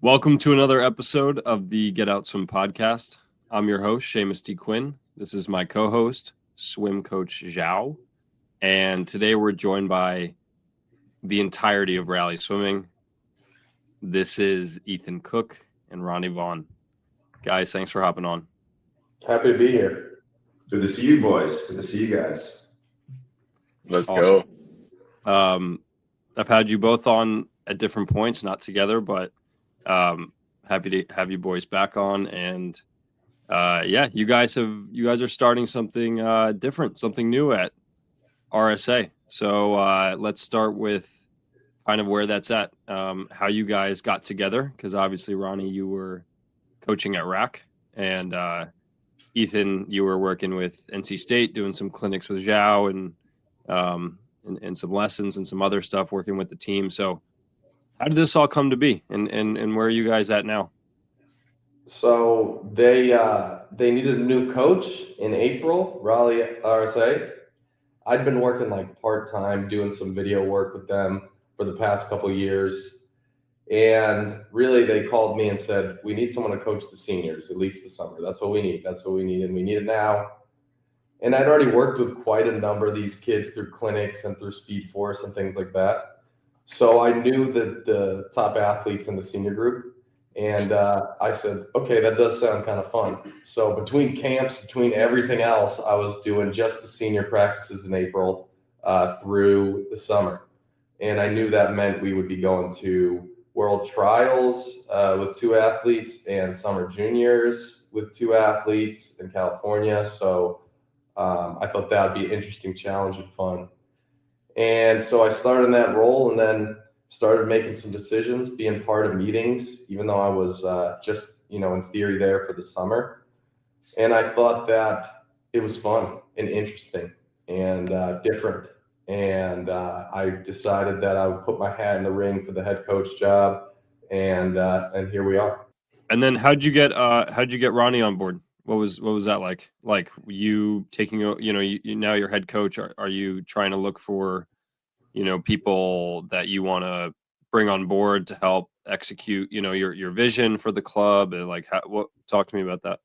Welcome to another episode of the Get Out Swim podcast. I'm your host, Seamus T. Quinn. This is my co-host, swim coach Zhao. And today we're joined by the entirety of Raleigh Swimming. This is Ethan Cooke and Ronnie Vaughan. Guys, thanks for hopping on. Happy to be here. Good to see you boys. Good to see you guys. Let's Awesome. go. I've had you both on at different points, not together, but happy to have you boys back on. And you guys are starting something different, something new at RSA. So let's start with kind of where that's at, how you guys got together, because obviously, Ronnie, you were coaching at RAC, and Ethan, you were working with NC State, doing some clinics with Zhao and some lessons and some other stuff, working with the team. So how did this all come to be, and where are you guys at now? So they needed a new coach in April, Raleigh RSA. I'd been working like part-time, doing some video work with them for the past couple of years. And really they called me and said, we need someone to coach the seniors, at least the summer. That's what we need. That's what we need. And we need it now. And I'd already worked with quite a number of these kids through clinics and through Speed Force and things like that. So I knew the top athletes in the senior group. And I said, okay, that does sound kind of fun. So between camps, between everything else, I was doing just the senior practices in April through the summer. And I knew that meant we would be going to world trials with 2 athletes and summer juniors with 2 athletes in California. So I thought that would be an interesting challenge and fun. And so I started in that role and then started making some decisions, being part of meetings, even though I was just, in theory there for the summer. And I thought that it was fun and interesting and different. And I decided that I would put my hat in the ring for the head coach job. And here we are. And then how'd you get Ronnie on board? What was that like? Like you taking, you now you're head coach. Are you trying to look for, people that you want to bring on board to help execute, your vision for the club? And like, talk to me about that.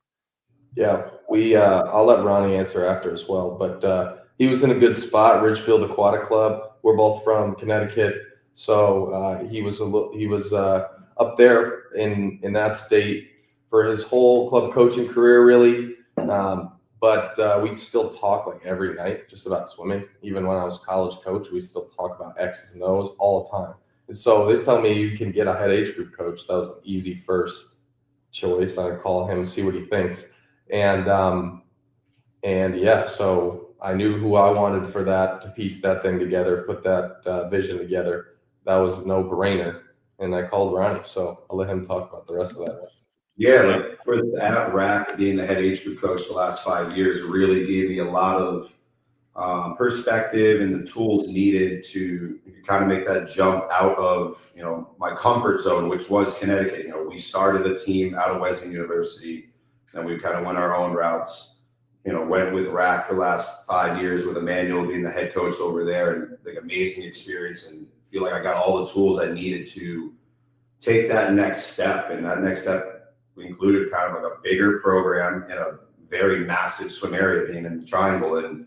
Yeah, I'll let Ronnie answer after as well, but he was in a good spot, Ridgefield Aquatic Club. We're both from Connecticut. So he was up there in that state for his whole club coaching career, really. But we still talk like every night just about swimming. Even when I was college coach, we still talk about X's and O's all the time. And so they tell me you can get a head age group coach. That was an easy first choice. I call him, see what he thinks. And yeah, so I knew who I wanted for that, to piece that thing together, put that vision together. That was a no-brainer. And I called Ronnie, so I'll let him talk about the rest of that. Yeah, like for that RAC, being the head age group coach the last 5 years really gave me a lot of perspective and the tools needed to kind of make that jump out of, my comfort zone, which was Connecticut. We started the team out of Wesleyan University, and we kind of went our own routes. Went with RAC for the last 5 years with Emmanuel being the head coach over there, and like amazing experience, and feel like I got all the tools I needed to take that next step. And that next step included kind of like a bigger program in a very massive swim area, being in the Triangle. And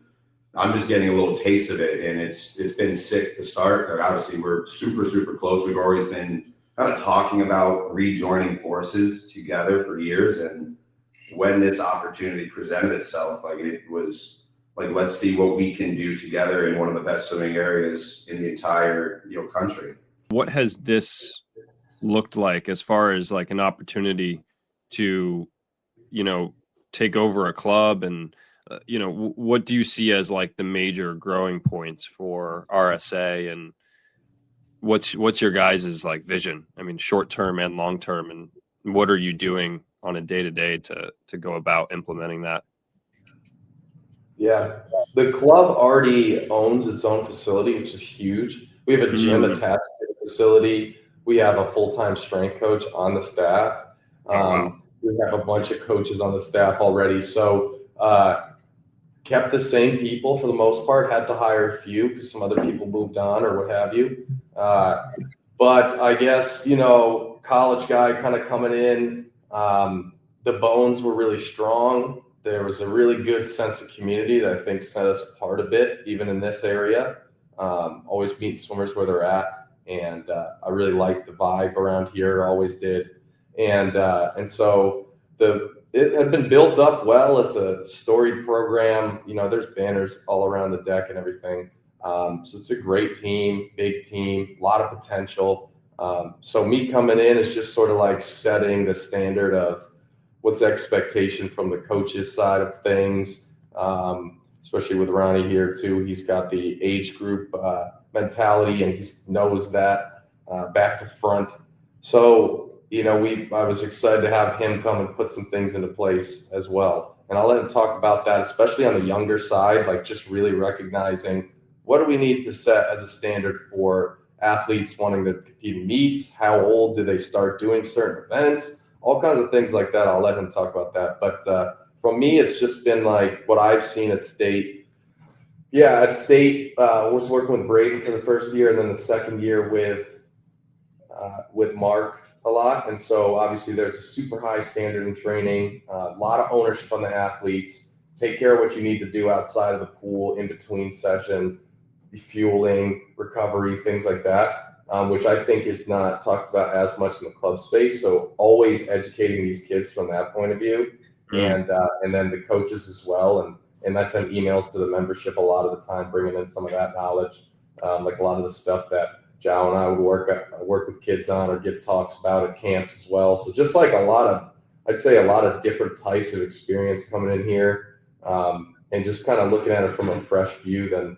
I'm just getting a little taste of it, and it's been sick to start. Like, obviously, we're super, super close. We've always been kind of talking about rejoining forces together for years, and when this opportunity presented itself, like it was like, let's see what we can do together in one of the best swimming areas in the entire country. What has this looked like as far as like an opportunity to take over a club, and what do you see as like the major growing points for RSA, and what's your guys' like vision? I mean, short term and long term, and what are you doing on a day-to-day to go about implementing that? Yeah, the club already owns its own facility, which is huge. We have a gym attached to the facility. We have a full-time strength coach on the staff. Wow. We have a bunch of coaches on the staff already. So kept the same people for the most part, had to hire a few because some other people moved on or what have you. But I guess, college guy kind of coming in. The bones were really strong. There was a really good sense of community that I think set us apart a bit, even in this area. Always meet swimmers where they're at, and I really liked the vibe around here. Always did, and so it had been built up well. It's a storied program. You know, there's banners all around the deck and everything. So it's a great team, big team, a lot of potential. So me coming in is just sort of like setting the standard of what's the expectation from the coaches side of things, especially with Ronnie here too. He's got the age group mentality, and he knows that back to front. So, you know, I was excited to have him come and put some things into place as well. And I'll let him talk about that, especially on the younger side, like just really recognizing what do we need to set as a standard for athletes wanting to compete in meets? How old do they start doing certain events? All kinds of things like that. I'll let him talk about that. But from me, it's just been like what I've seen at State. Yeah, at State, was working with Braden for the first year, and then the second year with Mark a lot. And so obviously there's a super high standard in training, a lot of ownership on the athletes. Take care of what you need to do outside of the pool, in between sessions, fueling, recovery, things like that. Which I think is not talked about as much in the club space. So always educating these kids from that point of view, and then the coaches as well. And I send emails to the membership a lot of the time, bringing in some of that knowledge, like a lot of the stuff that Joe and I would work with kids on or give talks about at camps as well. So just like I'd say a lot of different types of experience coming in here, and just kind of looking at it from a fresh view than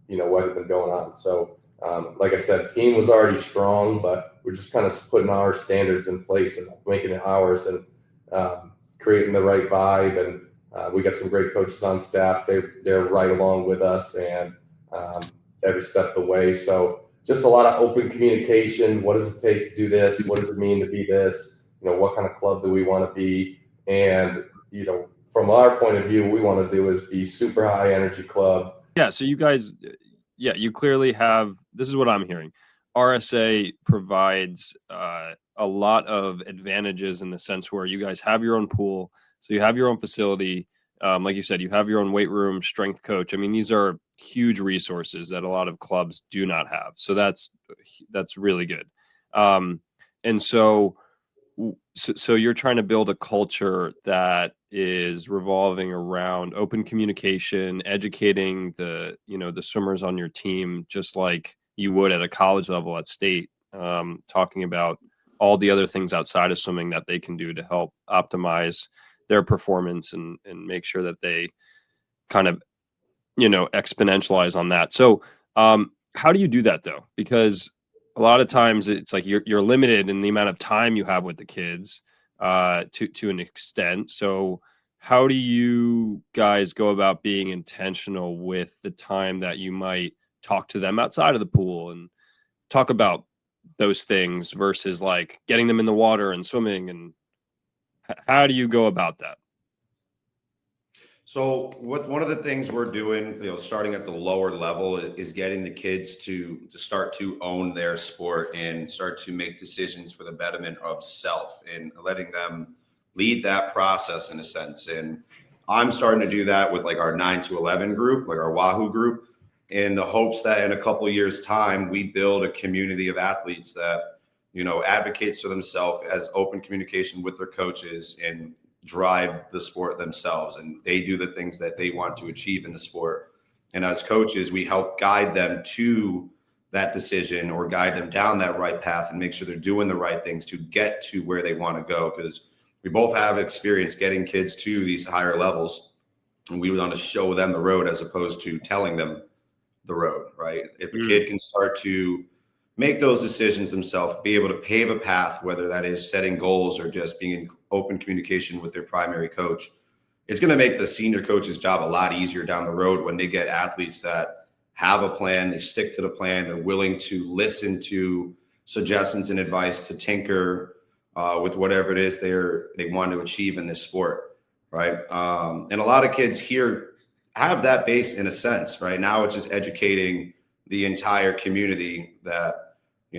you know, what had been going on. So, like I said, team was already strong, but we're just kind of putting our standards in place and making it ours, and creating the right vibe. And we got some great coaches on staff. They're right along with us, and every step of the way. So just a lot of open communication. What does it take to do this? What does it mean to be this? You know, what kind of club do we want to be? And, you know, from our point of view, what we want to do is be super high energy club. Yeah, so you guys, you clearly have, this is what I'm hearing. RSA provides a lot of advantages in the sense where you guys have your own pool, so you have your own facility. Like you said, you have your own weight room, strength coach. I mean, these are huge resources that a lot of clubs do not have. So that's really good. And so you're trying to build a culture that is revolving around open communication, educating the swimmers on your team, just like you would at a college level at State, talking about all the other things outside of swimming that they can do to help optimize their performance and make sure that they kind of, exponentialize on that. So how do you do that though? Because a lot of times it's like you're limited in the amount of time you have with the kids to an extent. So how do you guys go about being intentional with the time that you might talk to them outside of the pool and talk about those things versus like getting them in the water and swimming? And how do you go about that? So one of the things we're doing, starting at the lower level, is getting the kids to start to own their sport and start to make decisions for the betterment of self, and letting them lead that process in a sense. And I'm starting to do that with like our 9 to 11 group, like our Wahoo group, in the hopes that in a couple of years' time, we build a community of athletes that, advocates for themselves, as open communication with their coaches, and drive the sport themselves, and they do the things that they want to achieve in the sport. And as coaches, we help guide them to that decision or guide them down that right path and make sure they're doing the right things to get to where they want to go. Because we both have experience getting kids to these higher levels, and we want to show them the road as opposed to telling them the road, right? If a kid can start to make those decisions themselves, be able to pave a path, whether that is setting goals or just being in open communication with their primary coach, it's going to make the senior coach's job a lot easier down the road when they get athletes that have a plan, they stick to the plan, they're willing to listen to suggestions and advice, to tinker with whatever it is they want to achieve in this sport, right? And a lot of kids here have that base in a sense. Right now, it's just educating the entire community that,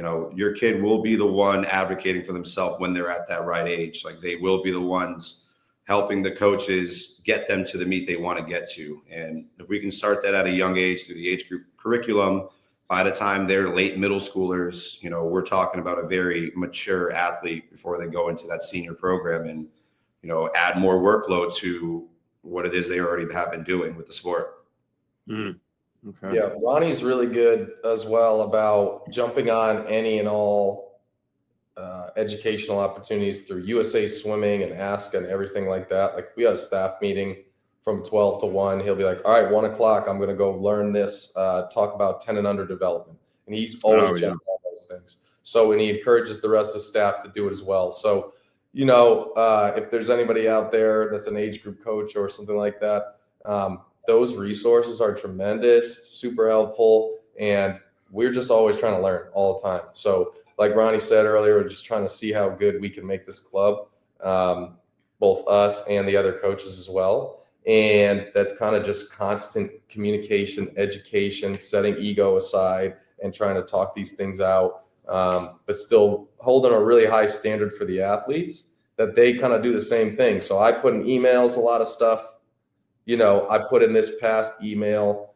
your kid will be the one advocating for themselves when they're at that right age. Like they will be the ones helping the coaches get them to the meet they want to get to. And if we can start that at a young age through the age group curriculum, by the time they're late middle schoolers, we're talking about a very mature athlete before they go into that senior program and, add more workload to what it is they already have been doing with the sport. Okay. Yeah, Ronnie's really good as well about jumping on any and all educational opportunities through USA Swimming and Ask and everything like that. Like if we have a staff meeting from 12 to 1, he'll be like, all right, 1 o'clock, I'm going to go learn this, talk about 10 and under development. And he's always jumping on those things. So, and he encourages the rest of the staff to do it as well. So, if there's anybody out there that's an age group coach or something like that, those resources are tremendous, super helpful, and we're just always trying to learn all the time. So like Ronnie said earlier, we're just trying to see how good we can make this club, both us and the other coaches as well. And that's kind of just constant communication, education, setting ego aside and trying to talk these things out, but still holding a really high standard for the athletes that they kind of do the same thing. So I put in emails, a lot of stuff. I put in this past email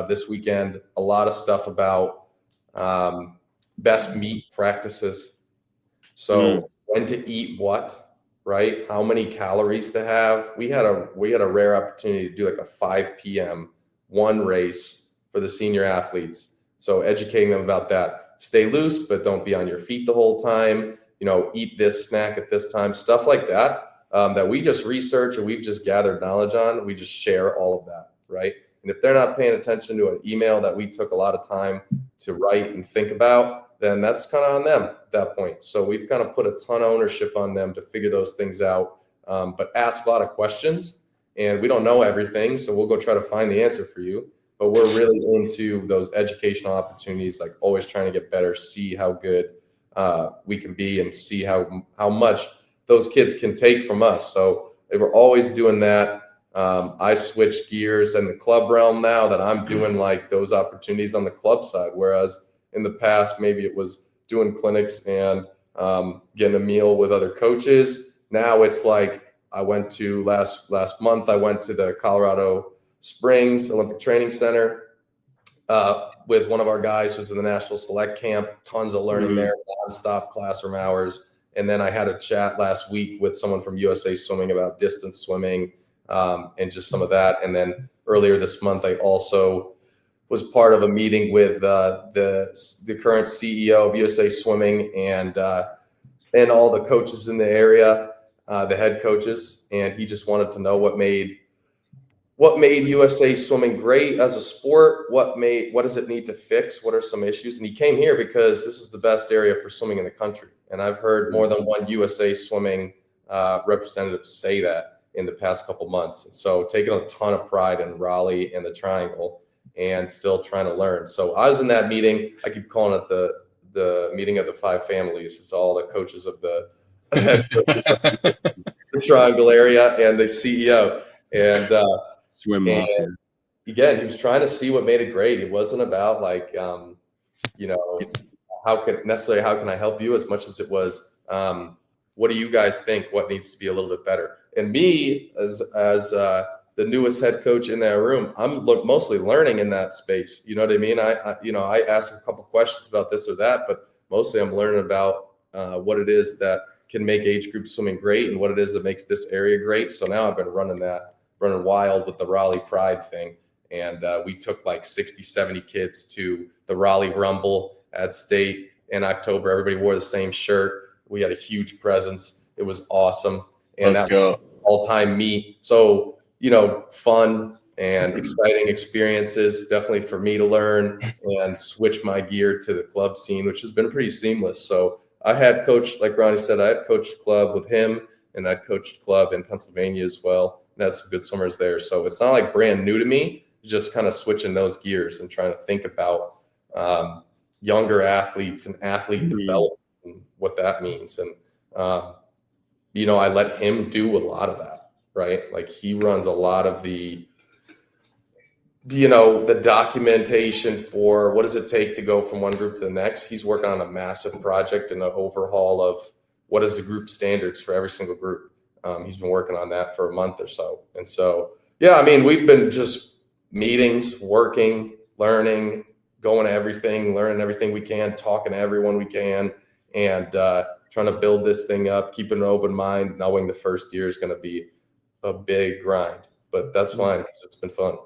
this weekend, a lot of stuff about best meet practices. So when to eat what, right? How many calories to have. We had a rare opportunity to do like a 5 p.m. one race for the senior athletes. So educating them about that. Stay loose, but don't be on your feet the whole time. Eat this snack at this time, stuff like that. That we just research or we've just gathered knowledge on, we just share all of that, right? And if they're not paying attention to an email that we took a lot of time to write and think about, then that's kind of on them at that point. So we've kind of put a ton of ownership on them to figure those things out, but ask a lot of questions. And we don't know everything, so we'll go try to find the answer for you. But we're really into those educational opportunities, like always trying to get better, see how good we can be and see how much those kids can take from us. So they were always doing that. I switched gears in the club realm now that I'm doing like those opportunities on the club side. Whereas in the past, maybe it was doing clinics and getting a meal with other coaches. Now it's like I went to last month, I went to the Colorado Springs Olympic Training Center with one of our guys who's in the National Select Camp, tons of learning there, nonstop classroom hours. And then I had a chat last week with someone from USA Swimming about distance swimming and just some of that. And then earlier this month, I also was part of a meeting with the current CEO of USA Swimming and all the coaches in the area, the head coaches. And he just wanted to know what made USA Swimming great as a sport. What does it need to fix? What are some issues? And he came here because this is the best area for swimming in the country. And I've heard more than one USA Swimming representative say that in the past couple months. And so taking a ton of pride in Raleigh and the Triangle and still trying to learn. So I was in that meeting. I keep calling it the meeting of the 5 families. It's all the coaches of the Triangle area and the CEO. And swim off. Again, he was trying to see what made it great. It wasn't about like, how can I help you as much as it was, what do you guys think? What needs to be a little bit better? And me as the newest head coach in that room, I'm mostly learning in that space. You know what I mean? I ask a couple questions about this or that, but mostly I'm learning about what it is that can make age group swimming great and what it is that makes this area great. So now I've been running wild with the Raleigh Pride thing. And we took like 60, 70 kids to the Raleigh Rumble at State in October. Everybody wore the same shirt. We had a huge presence. It was awesome. And that was all-time meet. So, fun and exciting experiences, definitely for me to learn and switch my gear to the club scene, which has been pretty seamless. So I had coached, like Ronnie said, I had coached club with him and I'd coached club in Pennsylvania as well. Had some good swimmers there. So it's not like brand new to me, just kind of switching those gears and trying to think about younger athletes and athlete development and what that means. And, I let him do a lot of that, right? Like he runs a lot of the the documentation for what does it take to go from one group to the next. He's working on a massive project and an overhaul of what is the group standards for every single group. He's been working on that for a month or so. And so, yeah, I mean, we've been just meetings, working, learning, going to everything, learning everything we can, talking to everyone we can, and trying to build this thing up, keeping an open mind, knowing the first year is going to be a big grind. But that's fine because it's been fun.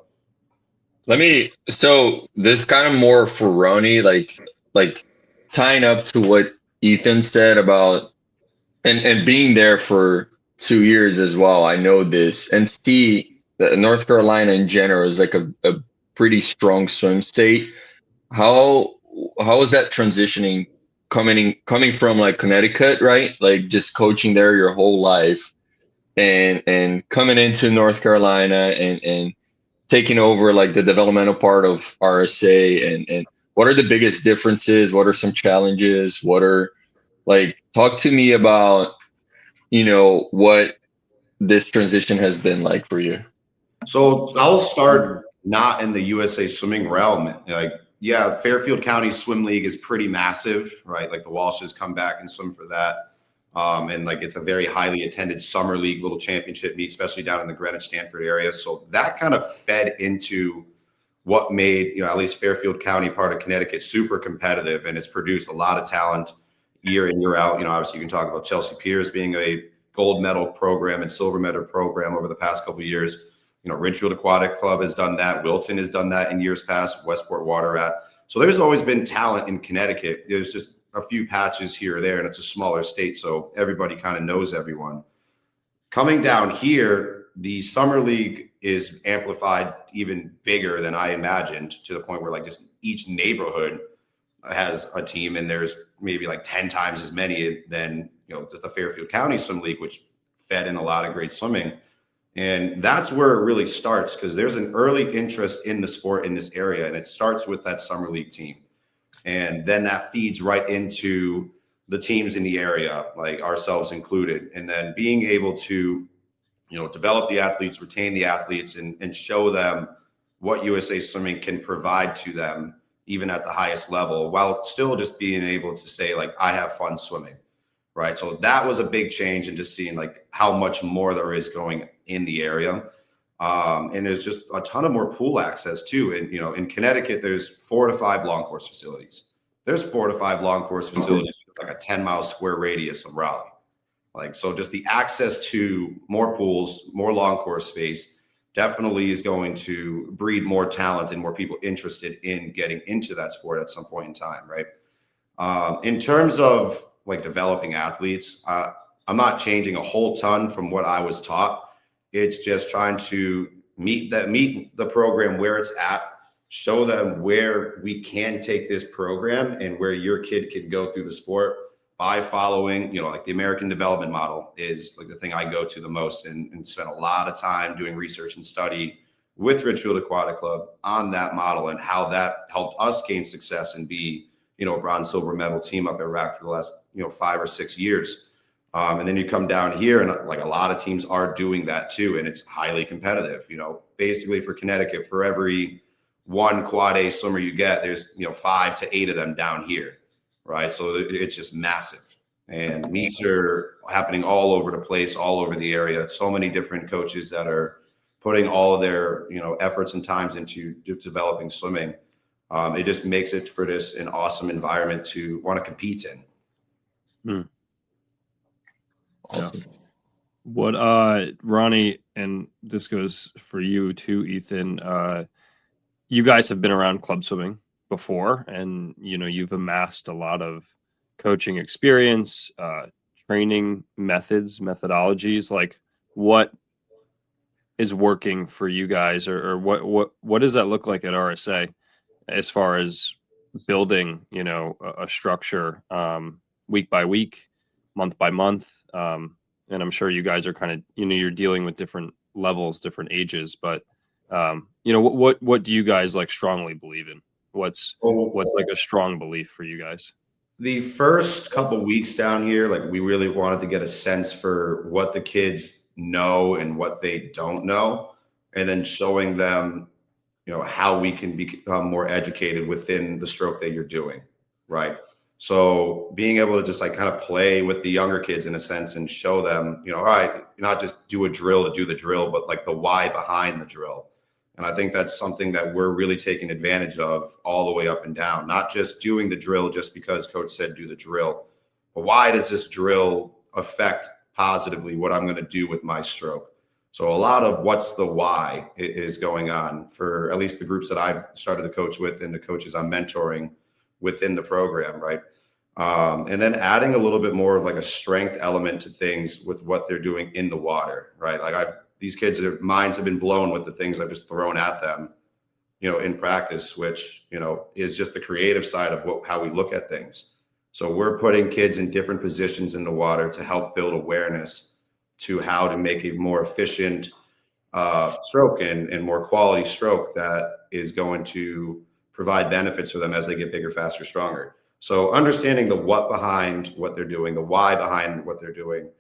So this kind of more for Ronnie, like tying up to what Ethan said about and being there for 2 years as well. I know this and see that North Carolina in general is like a pretty strong swim state. How is that transitioning coming from like Connecticut, right? Like just coaching there your whole life and coming into North Carolina and taking over like the developmental part of RSA and what are the biggest differences? What are some challenges? Talk to me about, what this transition has been like for you. So I'll start not in the USA swimming realm. Like, yeah, Fairfield County Swim League is pretty massive, right? Like the Walshes come back and swim for that. And like it's a very highly attended summer league little championship meet, especially down in the Greenwich Stanford area. So that kind of fed into what made, at least Fairfield County, part of Connecticut, super competitive, and it's produced a lot of talent year in, year out. Obviously you can talk about Chelsea Piers being a gold medal program and silver medal program over the past couple of years. Ridgefield Aquatic Club has done that. Wilton has done that in years past. Westport Water Rat. So there's always been talent in Connecticut. There's just a few patches here or there, and it's a smaller state, so everybody kind of knows everyone. Coming down here, the summer league is amplified even bigger than I imagined, to the point where like just each neighborhood has a team, and there's maybe like 10 times as many than the Fairfield County Swim League, which fed in a lot of great swimming. And that's where it really starts, because there's an early interest in the sport in this area, and it starts with that summer league team. And then that feeds right into the teams in the area, like ourselves included. And then being able to, develop the athletes, retain the athletes, and show them what USA Swimming can provide to them, even at the highest level, while still just being able to say, like, I have fun swimming, right? So that was a big change, and just seeing like how much more there is going in the area. And there's just a ton of more pool access too. And, in Connecticut, there's 4 to 5 long course facilities. There's 4 to 5 long course facilities with like a 10-mile square radius of Raleigh. Like, so just the access to more pools, more long course space definitely is going to breed more talent and more people interested in getting into that sport at some point in time. Right. In terms of like developing athletes, I'm not changing a whole ton from what I was taught. It's just trying to meet the program where it's at, show them where we can take this program and where your kid can go through the sport by following, like the American development model is like the thing I go to the most, and spend a lot of time doing research and study with Ridgefield Aquatic Club on that model and how that helped us gain success and be, a bronze, silver medal team up at RAC for the last, 5 or 6 years. And then you come down here, and like a lot of teams are doing that too. And it's highly competitive, basically for Connecticut, for every one quad A swimmer you get, there's, 5 to 8 of them down here. Right. So it's just massive, and meets are happening all over the place, all over the area. So many different coaches that are putting all of their, efforts and times into developing swimming. It just makes it for this an awesome environment to want to compete in. Awesome. Yeah. What Ronnie, and this goes for you too, Ethan, you guys have been around club swimming before, and you've amassed a lot of coaching experience, training methodologies. Like, what is working for you guys, or what does that look like at RSA as far as building a structure week by week, month by month? And I'm sure you guys are kind of you're dealing with different levels, different ages, but what do you guys like strongly believe in? What's like a strong belief for you guys? The first couple weeks down here, like, we really wanted to get a sense for what the kids know and what they don't know, and then showing them, how we can become more educated within the stroke that you're doing, right? So being able to just like kind of play with the younger kids in a sense and show them, all right, not just do a drill to do the drill, but like the why behind the drill. And I think that's something that we're really taking advantage of all the way up and down, not just doing the drill just because coach said do the drill, but why does this drill affect positively what I'm going to do with my stroke? So a lot of what's the why is going on for at least the groups that I've started to coach with and the coaches I'm mentoring within the program, right? And then adding a little bit more of like a strength element to things with what they're doing in the water, right? Like these kids, their minds have been blown with the things I've just thrown at them, in practice, which, is just the creative side of how we look at things. So we're putting kids in different positions in the water to help build awareness to how to make a more efficient stroke and more quality stroke that is going to provide benefits for them as they get bigger, faster, stronger. So understanding the what behind what they're doing, the why behind what they're doing,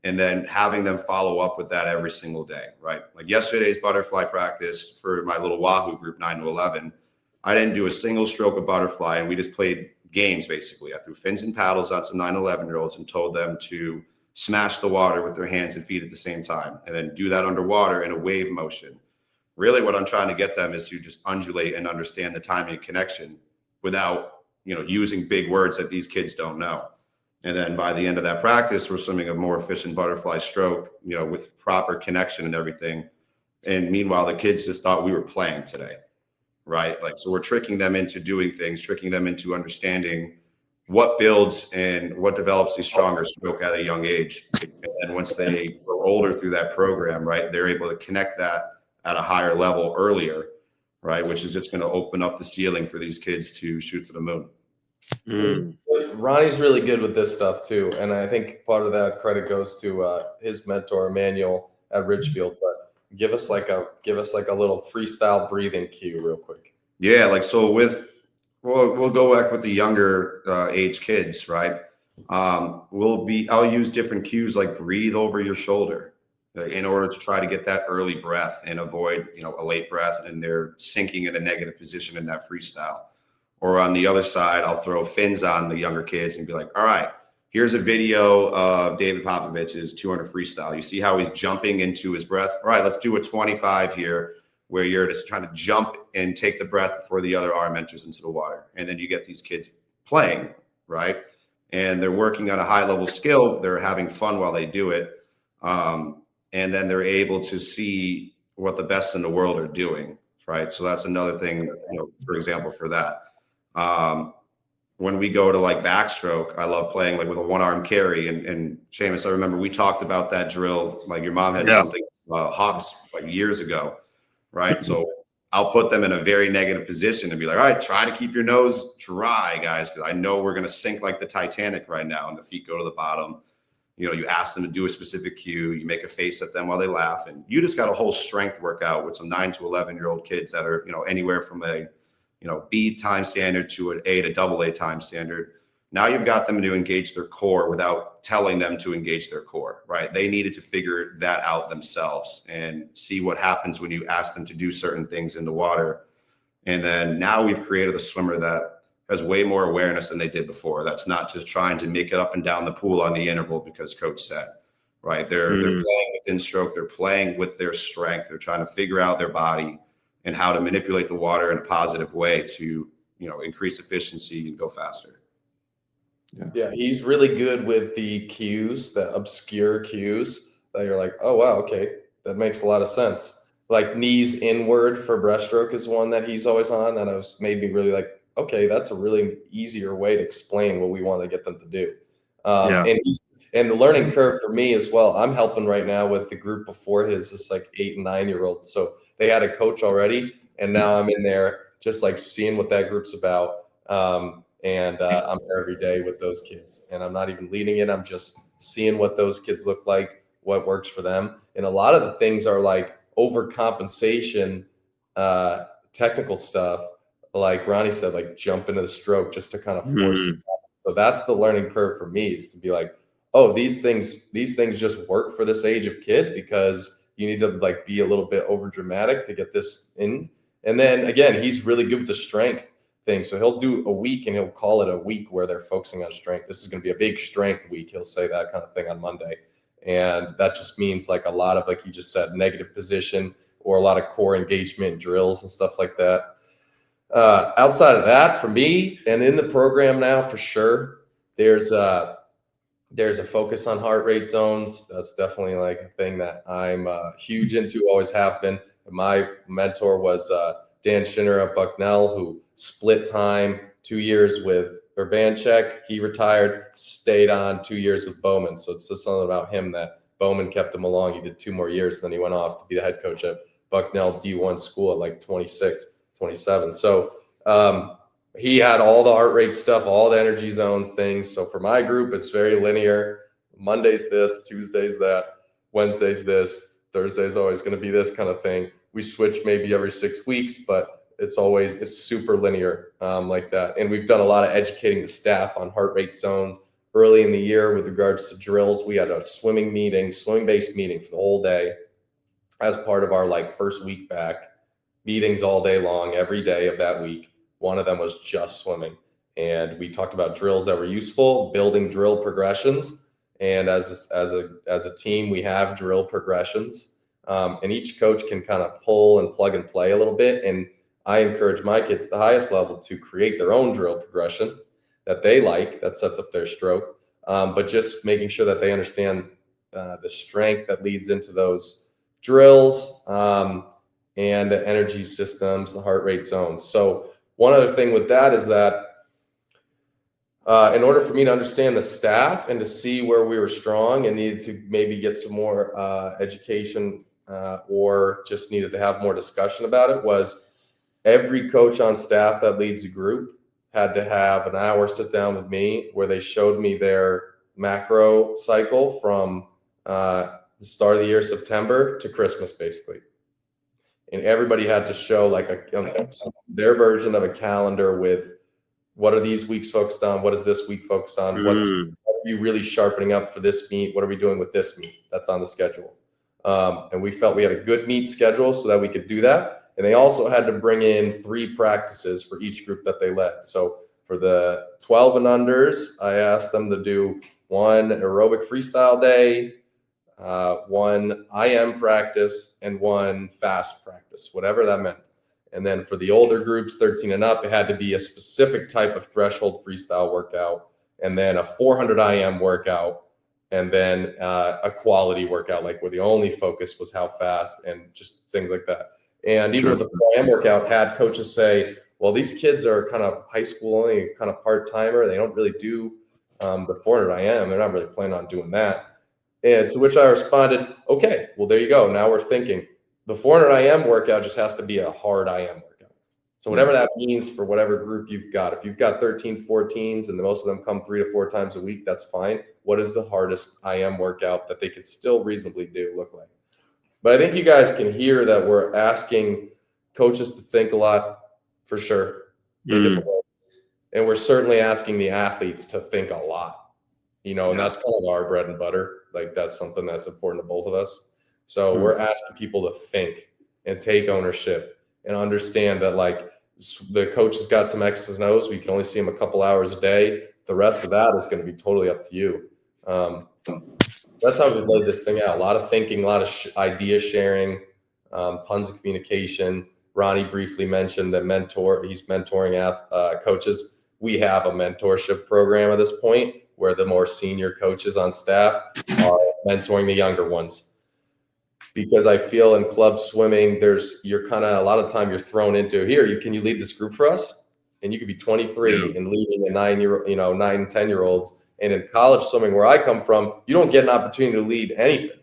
and then having them follow up with that every single day, right? Like yesterday's butterfly practice for my little Wahoo group, 9 to 11, I didn't do a single stroke of butterfly, and we just played games, basically. I threw fins and paddles on some 9 to 11-year-olds and told them to smash the water with their hands and feet at the same time, and then do that underwater in a wave motion. Really what I'm trying to get them is to just undulate and understand the timing and connection without, using big words that these kids don't know. And then by the end of that practice, we're swimming a more efficient butterfly stroke, with proper connection and everything. And meanwhile, the kids just thought we were playing today, right? Like, so we're tricking them into doing things, tricking them into understanding what builds and what develops a stronger stroke at a young age. And once they grow older through that program, right, they're able to connect that at a higher level earlier, right, which is just going to open up the ceiling for these kids to shoot to the moon. Ronnie's really good with this stuff too, and I think part of that credit goes to his mentor Emmanuel at Ridgefield. But give us like a little freestyle breathing cue real quick. Yeah, like so we'll go back with the younger age kids, right? I'll use different cues like breathe over your shoulder in order to try to get that early breath and avoid a late breath and they're sinking in a negative position in that freestyle. Or on the other side, I'll throw fins on the younger kids and be like, all right, here's a video of David Popovich's 200 freestyle. You see how he's jumping into his breath? All right, let's do a 25 here where you're just trying to jump and take the breath before the other arm enters into the water. And then you get these kids playing, right? And they're working on a high level skill. They're having fun while they do it. And then they're able to see what the best in the world are doing, right? So that's another thing, for example, for that. When we go to like backstroke, I love playing like with a one-arm carry. And Seamus, I remember we talked about that drill. Like your mom had something Hawks like years ago, right? So I'll put them in a very negative position and be like, all right, try to keep your nose dry, guys, because I know we're going to sink like the Titanic right now and the feet go to the bottom. You ask them to do a specific cue, you make a face at them while they laugh, and you just got a whole strength workout with some 9 to 11-year-old kids that are, anywhere from a B time standard to an A to AA time standard. Now you've got them to engage their core without telling them to engage their core, right? They needed to figure that out themselves and see what happens when you ask them to do certain things in the water. And then now we've created a swimmer that has way more awareness than they did before. That's not just trying to make it up and down the pool on the interval because coach said, right? They're playing within stroke. They're playing with their strength. They're trying to figure out their body and how to manipulate the water in a positive way to, increase efficiency and go faster. Yeah, he's really good with the cues, the obscure cues that you're like, oh, wow, okay, that makes a lot of sense. Like knees inward for breaststroke is one that he's always on. And it made me really like, okay, that's a really easier way to explain what we want to get them to do. And the learning curve for me as well, I'm helping right now with the group before his, just like 8 and 9-year-olds. So they had a coach already, and now I'm in there just like seeing what that group's about. I'm there every day with those kids, and I'm not even leading it. I'm just seeing what those kids look like, what works for them. And a lot of the things are like overcompensation, technical stuff. Like Ronnie said, like jump into the stroke just to kind of force it. So that's the learning curve for me, is to be like, oh, these things just work for this age of kid because you need to like be a little bit over dramatic to get this in. And then again, he's really good with the strength thing. So he'll do a week and he'll call it a week where they're focusing on strength. This is going to be a big strength week. He'll say that kind of thing on Monday. And that just means like a lot of, like you just said, negative position or a lot of core engagement drills and stuff like that. Outside of that, for me and in the program now, for sure, there's a focus on heart rate zones. That's definitely like a thing that I'm huge into, always have been. My mentor was Dan Schinner at Bucknell, who split time 2 years with Urbanchek. He retired, stayed on 2 years with Bowman. So it's just something about him that Bowman kept him along. He did 2 more years, then he went off to be the head coach at Bucknell D1 school at like 26, 27. So he had all the heart rate stuff, all the energy zones things. So for my group, it's very linear. Monday's this, Tuesday's that, Wednesday's this, Thursday's always going to be this kind of thing. We switch maybe every 6 weeks, but it's super linear like that. And we've done a lot of educating the staff on heart rate zones early in the year with regards to drills. We had a swimming-based meeting for the whole day as part of our like first week back, meetings all day long, every day of that week. One of them was just swimming. And we talked about drills that were useful, building drill progressions. And as a team, we have drill progressions. And each coach can kind of pull and plug and play a little bit. And I encourage my kids at the highest level to create their own drill progression that they like, that sets up their stroke. But just making sure that they understand the strength that leads into those drills and the energy systems, the heart rate zones. So one other thing with that is that in order for me to understand the staff and to see where we were strong and needed to maybe get some more education or just needed to have more discussion about it, was every coach on staff that leads a group had to have an hour sit down with me where they showed me their macro cycle from the start of the year, September, to Christmas, basically. And everybody had to show like their version of a calendar with what are these weeks focused on? What is this week focused on? What are you really sharpening up for this meet? What are we doing with this meet that's on the schedule? And we felt we had a good meet schedule so that we could do that. And they also had to bring in 3 practices for each group that they led. So for the 12 and unders, I asked them to do 1 aerobic freestyle day, 1 IM practice, and 1 fast practice, whatever that meant. And then for the older groups, 13 and up, it had to be a specific type of threshold freestyle workout, and then a 400 IM workout, and then a quality workout, like where the only focus was how fast and just things like that. And even with the 4am workout, had coaches say, well, these kids are kind of high school only, kind of part-timer. They don't really do the 400 IM. They're not really planning on doing that. And to which I responded, okay, well, there you go. Now we're thinking the 400 IM workout just has to be a hard IM workout. So whatever that means for whatever group you've got, if you've got 13, 14s and most of them come 3 to 4 times a week, that's fine. What is the hardest IM workout that they could still reasonably do look like? But I think you guys can hear that we're asking coaches to think a lot, for sure, in different ways. And we're certainly asking the athletes to think a lot, and that's kind of our bread and butter. Like that's something that's important to both of us. So we're asking people to think and take ownership and understand that like the coach has got some X's and O's. We can only see him a couple hours a day. The rest of that is going to be totally up to you. That's how we've laid this thing out. A lot of thinking, a lot of idea sharing, tons of communication. Ronnie briefly mentioned that he's mentoring coaches. We have a mentorship program at this point where the more senior coaches on staff are mentoring the younger ones. Because I feel in club swimming, you're kind of a lot of time you're thrown into can you lead this group for us? And you could be 23 and leading a 9 and 10-year-olds. And in college swimming, where I come from, you don't get an opportunity to lead anything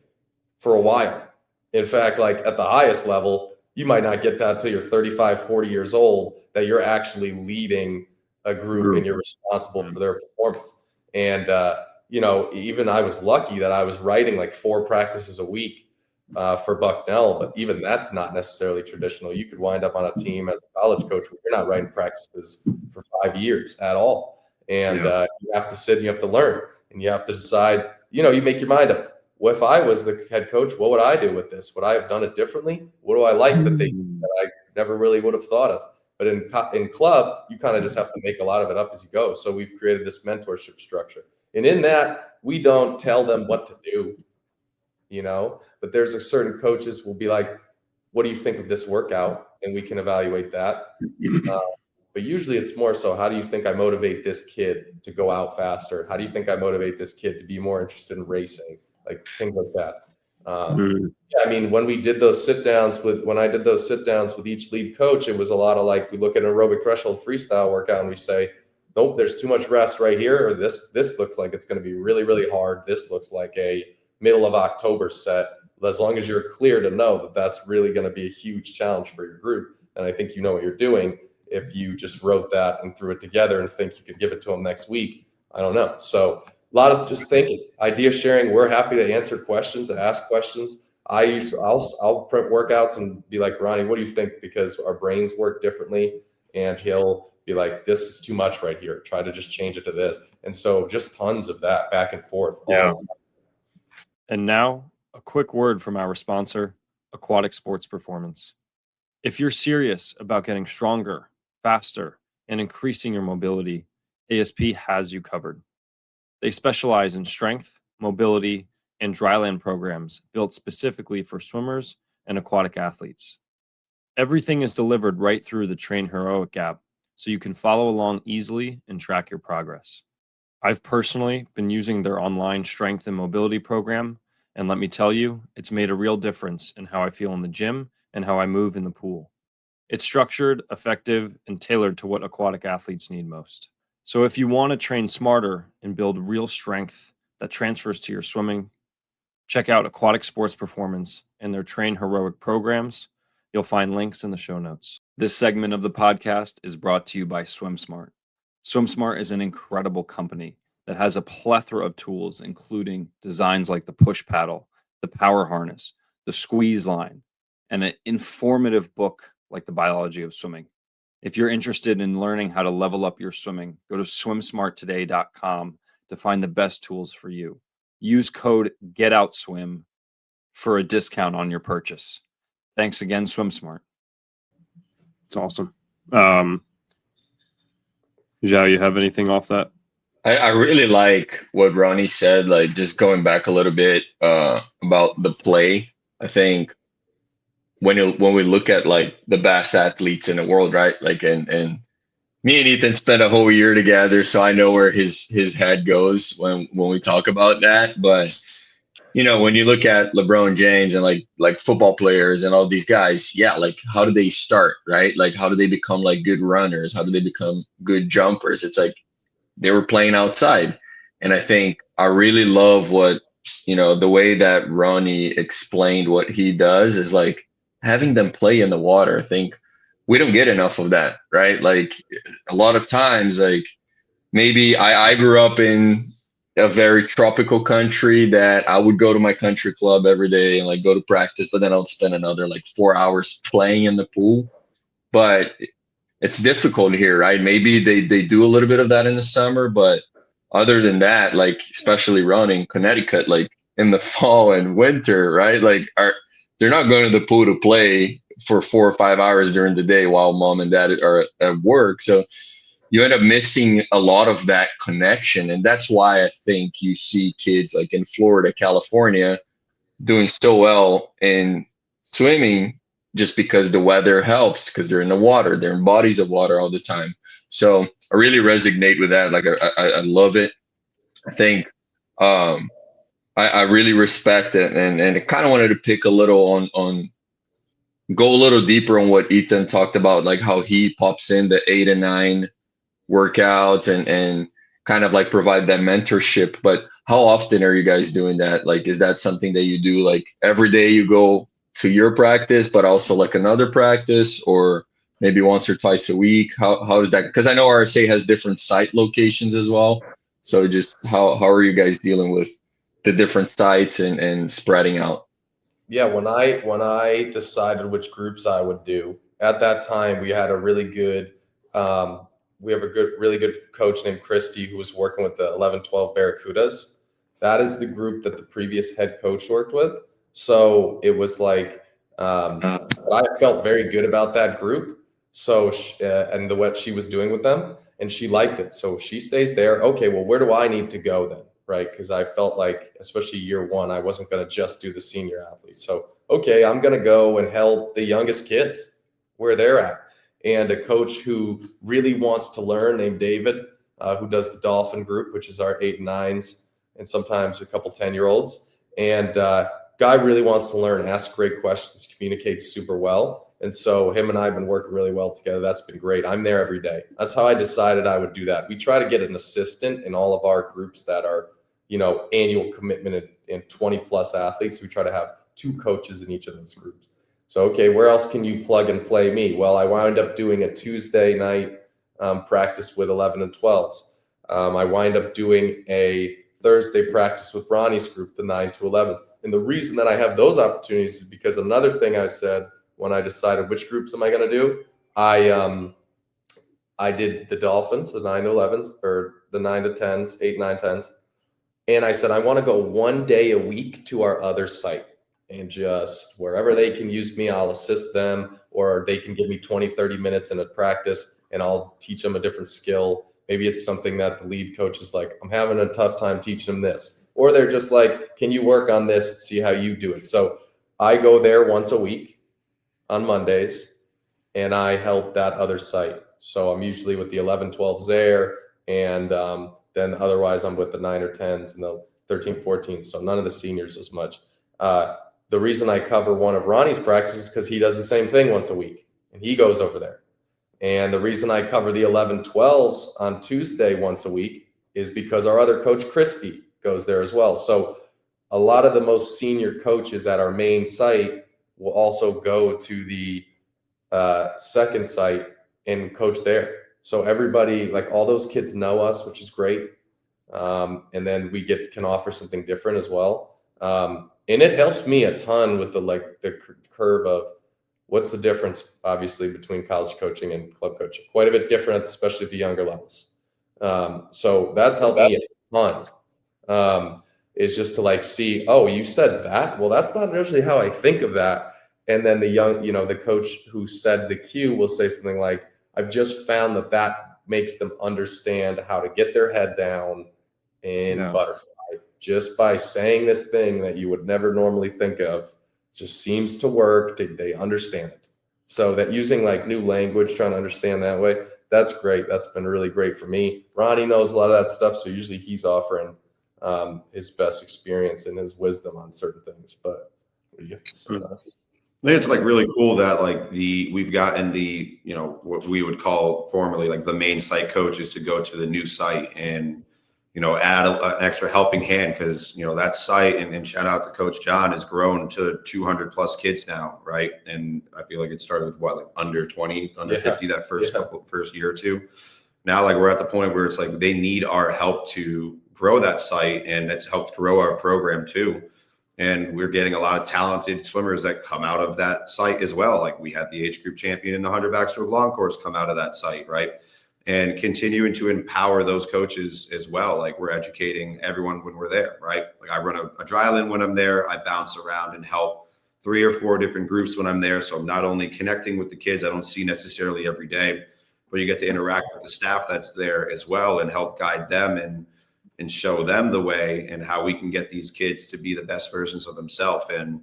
for a while. In fact, like at the highest level, you might not get to until you're 35, 40 years old that you're actually leading a group and you're responsible for their performance. And, even I was lucky that I was writing like 4 practices a week for Bucknell, but even that's not necessarily traditional. You could wind up on a team as a college coach where you're not writing practices for 5 years at all. And you have to sit and you have to learn and you have to decide, you make your mind up. What if I was the head coach? What would I do with this? Would I have done it differently? What do I like that I never really would have thought of? But in club, you kind of just have to make a lot of it up as you go. So we've created this mentorship structure. And in that, we don't tell them what to do, but there's a certain coaches will be like, what do you think of this workout? And we can evaluate that. But usually it's more so, how do you think I motivate this kid to go out faster? How do you think I motivate this kid to be more interested in racing? Like things like that. Yeah, I mean, when I did those sit downs with each lead coach, it was a lot of like, we look at an aerobic threshold freestyle workout and we say, nope, there's too much rest right here. Or this looks like it's going to be really, really hard. This looks like a middle of October set. As long as you're clear to know that that's really going to be a huge challenge for your group. And I think you know what you're doing. If you just wrote that and threw it together and think you could give it to them next week, I don't know. So a lot of just thinking, idea sharing. We're happy to answer questions and ask questions. I'll print workouts and be like, Ronnie, what do you think? Because our brains work differently, and he'll be like, this is too much right here. Try to just change it to this. And so just tons of that back and forth. Yeah. And now a quick word from our sponsor, Aquatic Sports Performance. If you're serious about getting stronger, faster, and increasing your mobility, ASP has you covered. They specialize in strength, mobility, and dryland programs built specifically for swimmers and aquatic athletes. Everything is delivered right through the Train Heroic app, so you can follow along easily and track your progress. I've personally been using their online strength and mobility program, and let me tell you, it's made a real difference in how I feel in the gym and how I move in the pool. It's structured, effective, and tailored to what aquatic athletes need most. So if you want to train smarter and build real strength that transfers to your swimming, check out Aquatic Sports Performance and their Train Heroic programs. You'll find links in the show notes. This segment of the podcast is brought to you by SwimSmart. SwimSmart is an incredible company that has a plethora of tools, including designs like the push paddle, the power harness, the squeeze line, and an informative book like The Biology of Swimming. If you're interested in learning how to level up your swimming, go to swimsmarttoday.com to find the best tools for you. Use code GETOUTSWIM for a discount on your purchase. Thanks again, SwimSmart. It's awesome. Zhao, you have anything off that? I really like what Ronnie said, like just going back a little bit about the play. I think when we look at like the best athletes in the world, right? Like and me and Ethan spent a whole year together, so I know where his head goes when we talk about that. But when you look at LeBron James and like football players and all these guys, yeah, like how do they start, right? Like how do they become like good runners? How do they become good jumpers? It's like they were playing outside. And I think I really love what, the way that Ronnie explained what he does is like having them play in the water. I think we don't get enough of that, right? Like a lot of times, like maybe I grew up in a very tropical country that I would go to my country club every day and like go to practice, but then I'll spend another like 4 hours playing in the pool. But it's difficult here, right? Maybe they do a little bit of that in the summer, but other than that, like especially running Connecticut, like in the fall and winter, right? Like they're not going to the pool to play for 4 or 5 hours during the day while mom and dad are at work. So you end up missing a lot of that connection. And that's why I think you see kids like in Florida, California doing so well in swimming just because the weather helps, because they're in the water, they're in bodies of water all the time. So I really resonate with that. Like I love it. I think I really respect it, and I kind of wanted to pick a little on go a little deeper on what Ethan talked about, like how he pops in the 8 and 9 workouts and kind of like provide that mentorship. But how often are you guys doing that? Like, is that something that you do like every day you go to your practice, but also like another practice, or maybe once or twice a week? How is that? Because I know RSA has different site locations as well. So just how are you guys dealing with the different sites and spreading out? Yeah, when I decided which groups I would do, at that time we had a really good really good coach named Christy who was working with the 11-12 Barracudas. that is the group that the previous head coach worked with. So it was like, I felt very good about that group. So, and what she was doing with them, and she liked it. So she stays there. Okay, well, where do I need to go then? Right. Because I felt like, especially year one, I wasn't going to just do the senior athletes. So, okay, I'm going to go and help the youngest kids where they're at. And a coach who really wants to learn, named David, who does the Dolphin group, which is our 8 and 9s, and sometimes a couple 10-year-olds. And guy really wants to learn, asks great questions, communicates super well. And so him and I have been working really well together. That's been great. I'm there every day. That's how I decided I would do that. We try to get an assistant in all of our groups that are, annual commitment and 20 plus athletes. We try to have 2 coaches in each of those groups. So, okay, where else can you plug and play me? Well, I wound up doing a Tuesday night practice with 11 and 12s. I wind up doing a Thursday practice with Ronnie's group, the 9 to 11s. And the reason that I have those opportunities is because another thing I said when I decided which groups am I going to do, I did the Dolphins, the 9 to 11s, or the 9 to 10s, 8, 9, 10s. And I said, I want to go 1 day a week to our other site. And just wherever they can use me, I'll assist them, or they can give me 20, 30 minutes in a practice and I'll teach them a different skill. Maybe it's something that the lead coach is like, I'm having a tough time teaching them this. Or they're just like, can you work on this and see how you do it? So I go there once a week on Mondays and I help that other site. So I'm usually with the 11, 12s there. And then otherwise I'm with the 9 or 10s and the 13, 14s. So none of the seniors as much. The reason I cover one of Ronnie's practices is because he does the same thing once a week and he goes over there. And the reason I cover the 11, 12s on Tuesday once a week is because our other coach, Christy, goes there as well. So a lot of the most senior coaches at our main site will also go to the second site and coach there. So everybody, like all those kids know us, which is great. And then we can offer something different as well. And it helps me a ton with the curve of what's the difference, obviously, between college coaching and club coaching. Quite a bit different, especially at the younger levels. So that's helped me a ton. Is just to see, oh, you said that? Well, that's not usually how I think of that. And then the coach who said the cue will say something like, I've just found that makes them understand how to get their head down in butterfly. Just by saying this thing that you would never normally think of, just seems to work. They understand it. So that using new language, trying to understand that way, that's great. That's been really great for me. Ronnie knows a lot of that stuff. So usually he's offering his best experience and his wisdom on certain things. But what do you have to say? I think it's really cool that we've gotten the, what we would call formerly the main site coaches to go to the new site and, add an extra helping hand because, that site and shout out to Coach John has grown to 200 plus kids now. Right. And I feel like it started with under 20, under 50 that first year or two. Now, we're at the point where it's they need our help to grow that site, and it's helped grow our program too. And we're getting a lot of talented swimmers that come out of that site as well. We had the age group champion in the 100 backstroke long course come out of that site, right? And continuing to empower those coaches as well. We're educating everyone when we're there, right? I run a dry land when I'm there. I bounce around and help 3 or 4 different groups when I'm there. So I'm not only connecting with the kids I don't see necessarily every day, but you get to interact with the staff that's there as well and help guide them and show them the way and how we can get these kids to be the best versions of themselves. And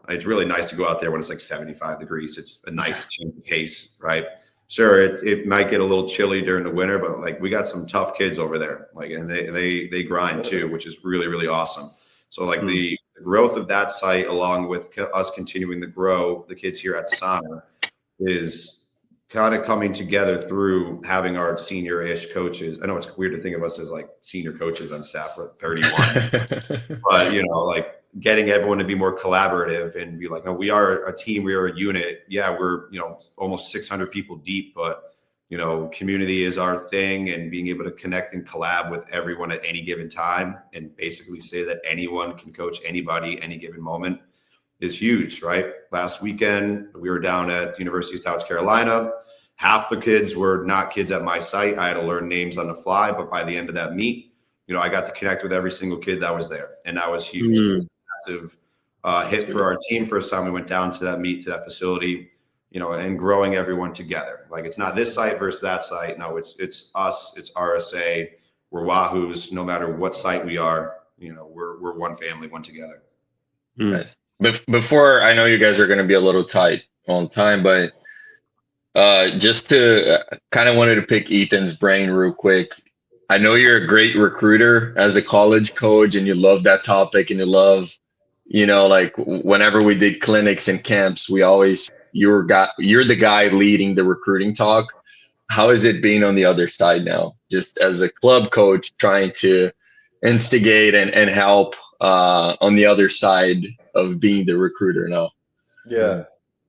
it's really nice to go out there when it's 75 degrees. It's a nice change of pace, right? Sure, it might get a little chilly during the winter, but we got some tough kids over there, and they grind too, which is really, really awesome. So the growth of that site, along with us continuing to grow the kids here at Sana, is kind of coming together through having our senior-ish coaches. I know it's weird to think of us as senior coaches on staff. We're 31, but getting everyone to be more collaborative and be no, we are a team, we are a unit. Yeah, we're almost 600 people deep, but community is our thing, and being able to connect and collab with everyone at any given time and basically say that anyone can coach anybody any given moment is huge, right? Last weekend, we were down at the University of South Carolina. Half the kids were not kids at my site. I had to learn names on the fly, but by the end of that meet, I got to connect with every single kid that was there, and that was huge. Massive hit for our team. First time we went down to that meet, to that facility, and growing everyone together. Like, it's not this site versus that site. No, it's us. It's RSA. We're Wahoos. No matter what site we are, we're one family, one together. Nice. Before, I know you guys are going to be a little tight on time, but just to kind of wanted to pick Ethan's brain real quick. I know you're a great recruiter as a college coach, and you love that topic, and you love, like whenever we did clinics and camps, you're the guy leading the recruiting talk. How is it being on the other side now, just as a club coach trying to instigate and help on the other side of being the recruiter now? Yeah,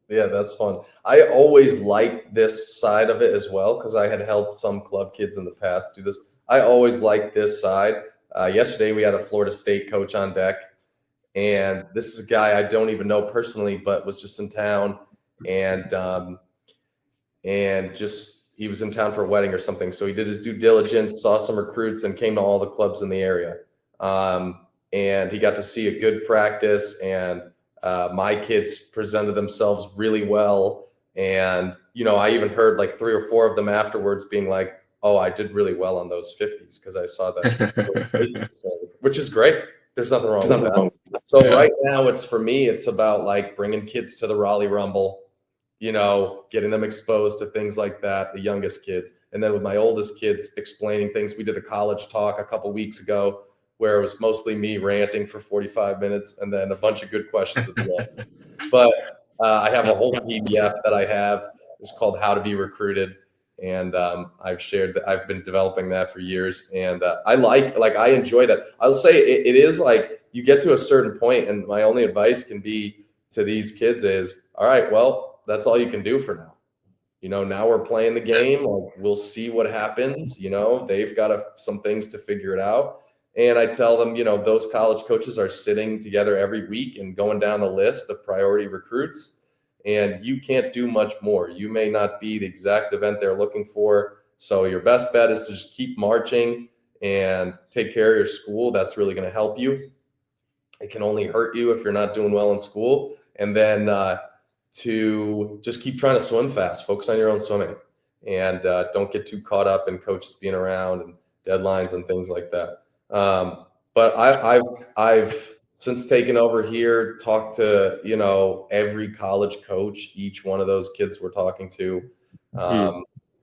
that's fun. I always liked this side of it as well, because I had helped some club kids in the past do this. I always liked this side. Yesterday we had a Florida State coach on deck, and this is a guy I don't even know personally, but was just in town, and he was in town for a wedding or something. So he did his due diligence, saw some recruits, and came to all the clubs in the area. And he got to see a good practice, and my kids presented themselves really well. And, I even heard like 3 or 4 of them afterwards being like, oh, I did really well on those 50s because I saw that, which is great. There's nothing wrong with that. So right now for me, it's about like bringing kids to the Raleigh Rumble, getting them exposed to things like that, the youngest kids. And then with my oldest kids, explaining things. We did a college talk a couple weeks ago where it was mostly me ranting for 45 minutes and then a bunch of good questions at the end. But I have a whole PDF that I have. It's called How to Be Recruited. And I've been developing that for years. And I enjoy that. I'll say it is like you get to a certain point, and my only advice can be to these kids is, all right, well, that's all you can do for now. Now we're playing the game. Like, we'll see what happens. They've got some things to figure it out. And I tell them, those college coaches are sitting together every week and going down the list of priority recruits. And you can't do much more. You may not be the exact event they're looking for. So your best bet is to just keep marching and take care of your school. That's really going to help you. It can only hurt you if you're not doing well in school. And then to just keep trying to swim fast, focus on your own swimming, and don't get too caught up in coaches being around and deadlines and things like that. But I've since taking over here, talked to, every college coach, each one of those kids we're talking to.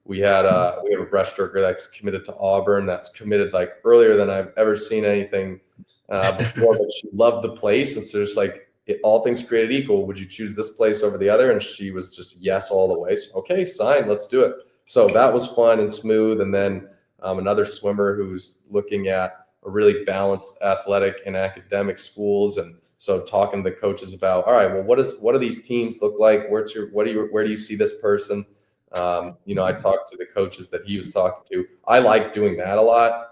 We have a breaststroker that's committed to Auburn. That's committed like earlier than I've ever seen anything before, but she loved the place. And so it's like, all things created equal, would you choose this place over the other? And she was just yes all the way. So, okay, sign, let's do it. So that was fun and smooth. And then another swimmer who's looking at a really balanced athletic and academic schools. And so talking to the coaches about, all right, well, what do these teams look like? Where do you see this person? I talked to the coaches that he was talking to. I like doing that a lot.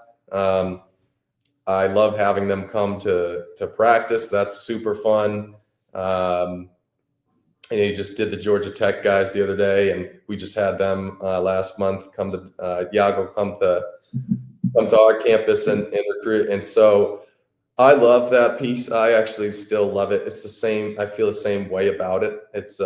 I love having them come to practice. That's super fun. You just did the Georgia Tech guys the other day, and we just had them last month come to come to our campus and recruit. And so I love that piece. I actually still love it. It's the same. I feel the same way about it. It's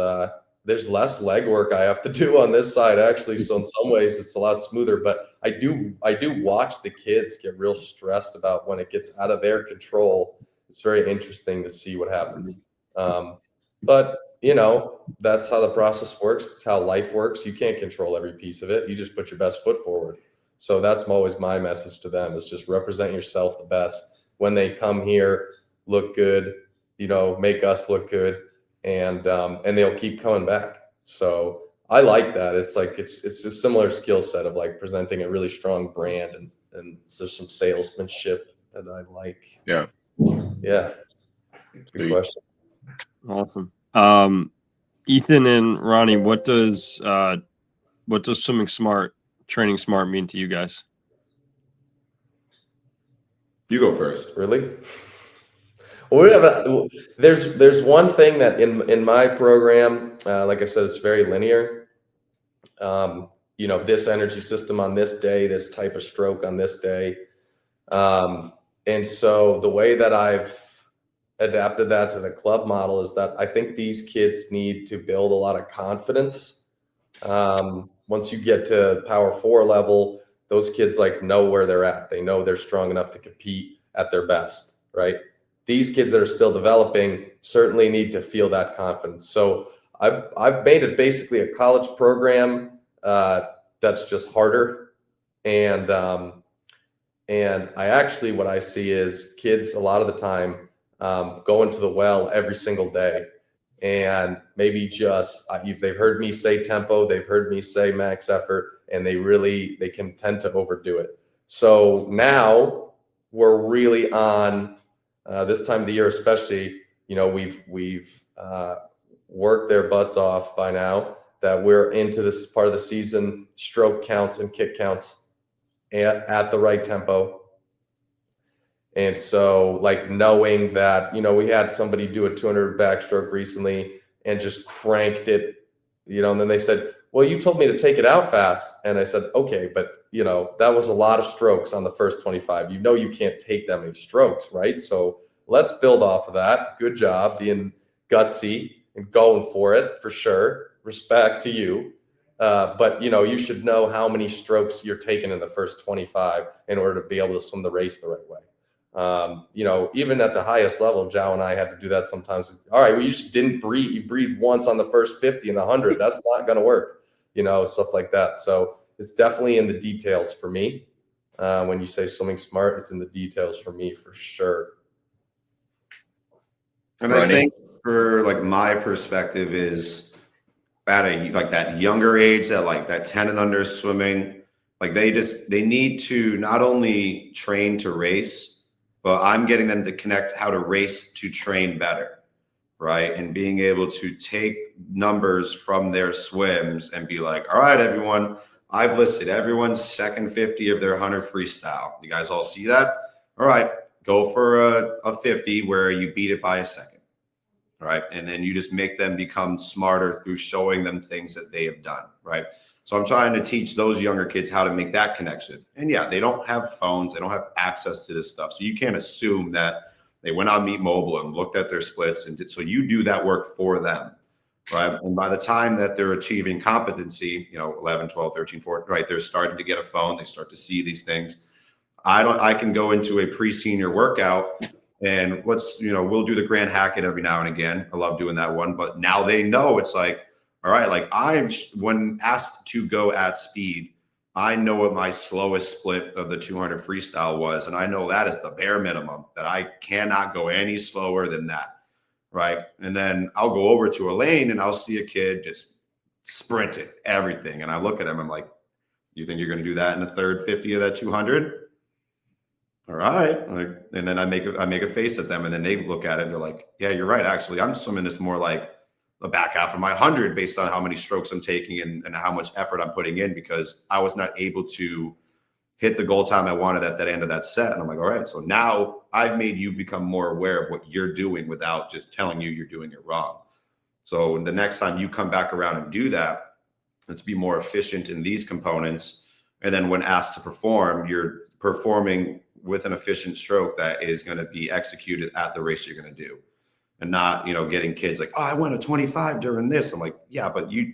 there's less legwork I have to do on this side, actually. So in some ways it's a lot smoother, but I do watch the kids get real stressed about when it gets out of their control. It's very interesting to see what happens. But that's how the process works. It's how life works. You can't control every piece of it. You just put your best foot forward. So that's always my message to them, is just represent yourself the best. When they come here, look good, make us look good, and they'll keep coming back. So I like that. It's like, it's a similar skill set of like presenting a really strong brand, and there's some salesmanship that I like. Yeah. Good question. Awesome. Ethan and Ronnie, what does swimming smart, training smart mean to you guys? You go first. Really? Well, there's one thing that in my program, like I said, it's very linear. This energy system on this day, this type of stroke on this day. And so the way that I've adapted that to the club model is that I think these kids need to build a lot of confidence. Once you get to Power 4 level, those kids like know where they're at. They know they're strong enough to compete at their best, right? These kids that are still developing certainly need to feel that confidence. So I've made it basically a college program that's just harder, and I actually, what I see is kids a lot of the time go into the well every single day, and maybe just they've heard me say tempo, they've heard me say max effort, and they can tend to overdo it. So now we're really on this time of the year, especially. We've worked their butts off by now that we're into this part of the season. Stroke counts and kick counts at the right tempo. And so like knowing that, we had somebody do a 200 backstroke recently and just cranked it, and then they said, well, you told me to take it out fast. And I said, okay, but that was a lot of strokes on the first 25. You can't take that many strokes, right? So let's build off of that. Good job being gutsy and going for it, for sure. Respect to you. But you should know how many strokes you're taking in the first 25 in order to be able to swim the race the right way. Even at the highest level, Joe and I had to do that sometimes. All right, well, you just didn't breathe. You breathed once on the first 50 and the 100. That's not going to work, stuff like that. So it's definitely in the details for me. When you say swimming smart, it's in the details for me for sure. And Ronnie? I think for like my perspective is at that younger age, that 10 and under swimming, like they need to not only train to race, but I'm getting them to connect how to race to train better, right? And being able to take numbers from their swims and be like, all right, everyone, I've listed everyone's second 50 of their 100 freestyle. You guys all see that? All right, go for a 50 where you beat it by a second, right? And then you just make them become smarter through showing them things that they have done, right? So I'm trying to teach those younger kids how to make that connection. And yeah, they don't have phones. They don't have access to this stuff. So you can't assume that they went on Meet Mobile and looked at their splits. So you do that work for them, right? And by the time that they're achieving competency, 11, 12, 13, 14, right, they're starting to get a phone. They start to see these things. I can go into a pre-senior workout and we'll do the Grand Hackett every now and again. I love doing that one. But now they know it's like, all right, like when asked to go at speed, I know what my slowest split of the 200 freestyle was. And I know that is the bare minimum, that I cannot go any slower than that, right? And then I'll go over to a lane and I'll see a kid just sprinting everything. And I look at him, I'm like, you think you're going to do that in the third 50 of that 200? All right. And then I make a face at them, and then they look at it and they're like, yeah, you're right. Actually, I'm swimming this more like the back half of my 100 based on how many strokes I'm taking and how much effort I'm putting in, because I was not able to hit the goal time I wanted at that end of that set. And I'm like, all right, so now I've made you become more aware of what you're doing without just telling you you're doing it wrong. So the next time you come back around and do that, let's be more efficient in these components. And then when asked to perform, you're performing with an efficient stroke that is going to be executed at the race you're going to do. And not, getting kids like, oh, I went a 25 during this. I'm like, yeah, but you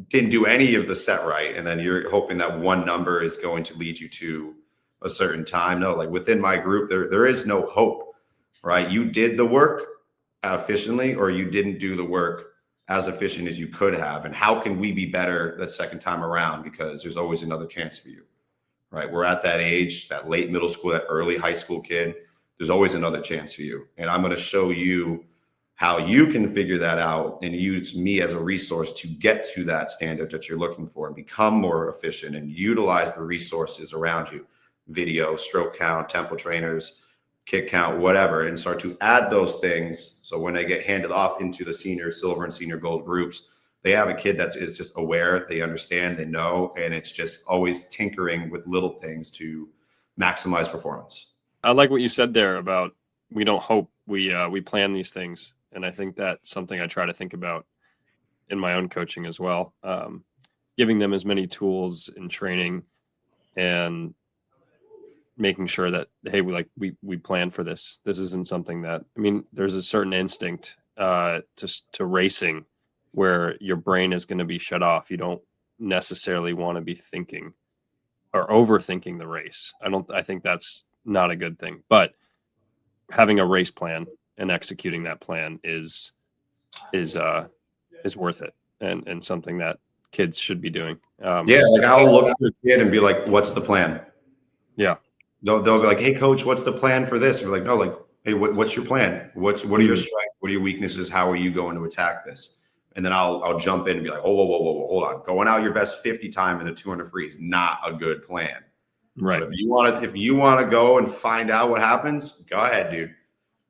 didn't do any of the set right. And then you're hoping that one number is going to lead you to a certain time. No, like within my group, there is no hope, right? You did the work efficiently, or you didn't do the work as efficient as you could have. And how can we be better that second time around? Because there's always another chance for you, right? We're at that age, that late middle school, that early high school kid. There's always another chance for you. And I'm going to show you how you can figure that out and use me as a resource to get to that standard that you're looking for and become more efficient and utilize the resources around you, video, stroke count, tempo trainers, kick count, whatever, and start to add those things. So when they get handed off into the senior, silver, and senior gold groups, they have a kid that is just aware, they understand, they know, and it's just always tinkering with little things to maximize performance. I like what you said there about we don't hope, we plan these things. And I think that's something I try to think about in my own coaching as well. Giving them as many tools in training and making sure that, hey, we plan for this. This isn't something that, I mean, there's a certain instinct to racing where your brain is going to be shut off. You don't necessarily want to be thinking or overthinking the race. I think that's not a good thing, but having a race plan and executing that plan is worth it, and something that kids should be doing. Like I'll look at the kid and be like, what's the plan? Yeah. They'll be like, hey coach, what's the plan for this? And we're like, no, like, hey, what's your plan? What are your strengths? What are your weaknesses? How are you going to attack this? And then I'll jump in and be like, whoa, hold on. Going out your best 50 time in the 200 free is not a good plan. Right. But if you want to go and find out what happens, go ahead, dude.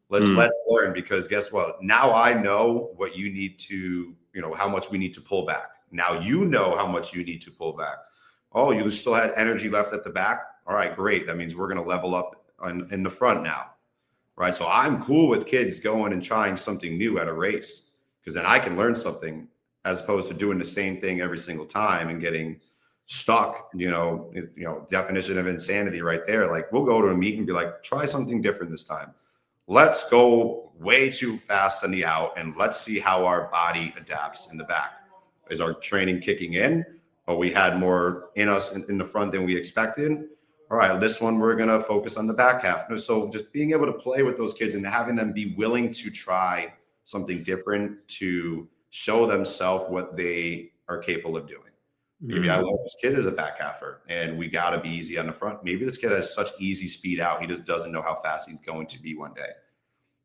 Let's learn, because guess what? Now I know what you need to, how much we need to pull back. Now you know how much you need to pull back. Oh, you still had energy left at the back? All right, great. That means we're going to level up in the front now, right? So I'm cool with kids going and trying something new at a race, because then I can learn something, as opposed to doing the same thing every single time and getting stuck, definition of insanity right there. Like, we'll go to a meet and be like, try something different this time. Let's go way too fast on the out, and let's see how our body adapts in the back. Is our training kicking in? Or we had more in us in the front than we expected? All right, this one we're going to focus on the back half. So just being able to play with those kids and having them be willing to try something different to show themselves what they are capable of doing. Maybe I love this kid as a back halfer, and we got to be easy on the front. Maybe this kid has such easy speed out, he just doesn't know how fast he's going to be one day.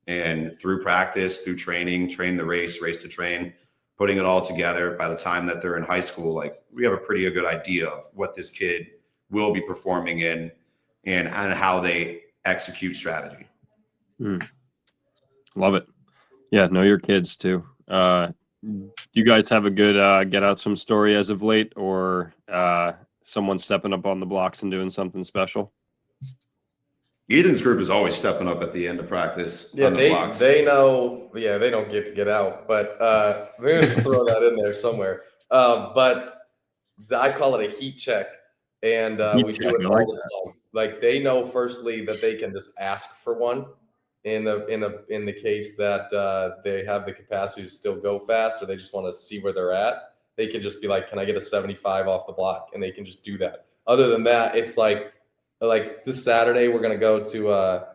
And through practice, through training, train the race to train, putting it all together, by the time that they're in high school, like, we have a pretty good idea of what this kid will be performing in and how they execute strategy. Love it. Yeah, know your kids too. You guys have a good get out some story as of late, or someone stepping up on the blocks and doing something special? Ethan's group is always stepping up at the end of practice. Yeah, on the blocks. they know. Yeah, they don't get out, but we're gonna just throw that in there somewhere. But I call it a heat check, and we do it all the time. Like, they know, firstly, that they can just ask for one in the case that they have the capacity to still go fast, or they just want to see where they're at. They can just be like, "Can I get a 75 off the block?" And they can just do that. Other than that, it's like this Saturday we're gonna go to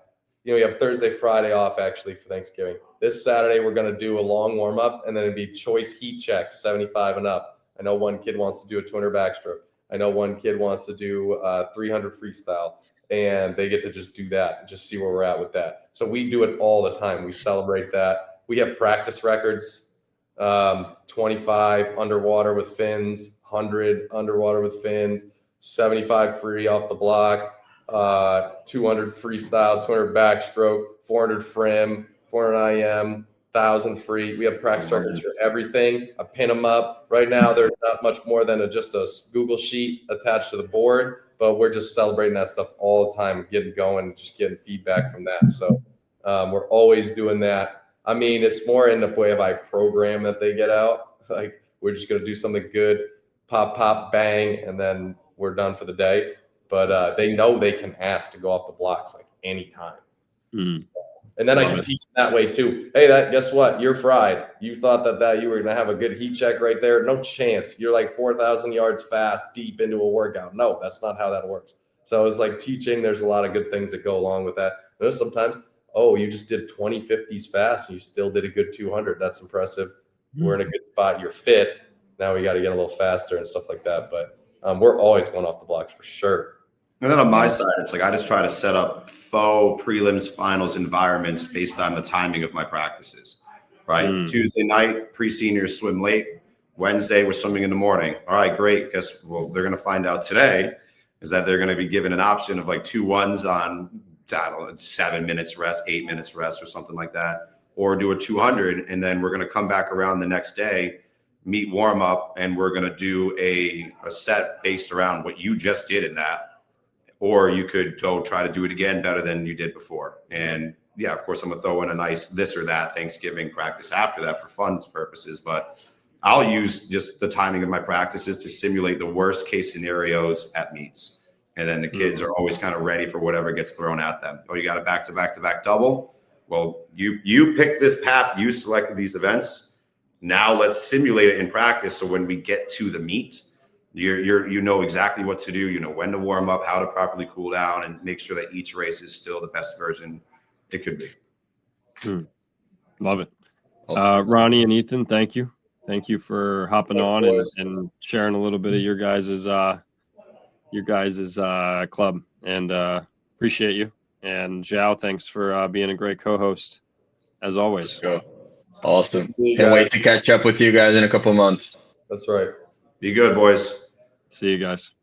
we have Thursday, Friday off actually for Thanksgiving. This Saturday we're gonna do a long warm up, and then it'd be choice heat checks, 75 and up. I know one kid wants to do a 200 backstroke. I know one kid wants to do 300 freestyle, and they get to just do that and just see where we're at with that. So we do it all the time. We celebrate that. We have practice records, 25 underwater with fins, 100 underwater with fins, 75 free off the block, 200 freestyle, 200 backstroke, 400 frim, 400 IM, 1,000 free. We have practice records for everything. I pin them up. Right now, they're not much more than just a Google sheet attached to the board, but we're just celebrating that stuff all the time, getting going, just getting feedback from that. So we're always doing that. I mean, it's more in the way of I program that they get out. Like, we're just going to do something good, pop, bang, and then we're done for the day. But they know they can ask to go off the blocks like anytime. And then I can teach them that way too. Hey, guess what? You're fried. You thought that you were going to have a good heat check right there. No chance. You're like 4,000 yards fast deep into a workout. No, that's not how that works. So it's like teaching. There's a lot of good things that go along with that. There's sometimes, you just did 20 50s fast. You still did a good 200. That's impressive. We're in a good spot. You're fit. Now we got to get a little faster and stuff like that. But we're always going off the blocks for sure. And then on my side, it's like I just try to set up faux prelims, finals environments based on the timing of my practices, right? Tuesday night, pre-seniors swim late. Wednesday, we're swimming in the morning. All right, great. Guess they're going to find out today is that they're going to be given an option of like 2 1s on, 7 minutes rest, 8 minutes rest or something like that, or do a 200. And then we're going to come back around the next day, meet warm up, and we're going to do a set based around what you just did in that. Or you could go try to do it again better than you did before. And yeah, of course, I'm going to throw in a nice this or that Thanksgiving practice after that for fun purposes. But I'll use just the timing of my practices to simulate the worst case scenarios at meets. And then the kids are always kind of ready for whatever gets thrown at them. Oh, you got a back-to-back-to-back double? Well, you picked this path, you selected these events. Now let's simulate it in practice. So when we get to the meet, you know exactly what to do. You know when to warm up, how to properly cool down, and make sure that each race is still the best version it could be. Love it. Ronnie and Ethan, thank you. Thank you for hopping on and sharing a little bit of your guys' club, and appreciate you. And Zhao, thanks for being a great co-host as always. Awesome. Can't wait to catch up with you guys in a couple of months. That's right. Be good, boys. See you guys.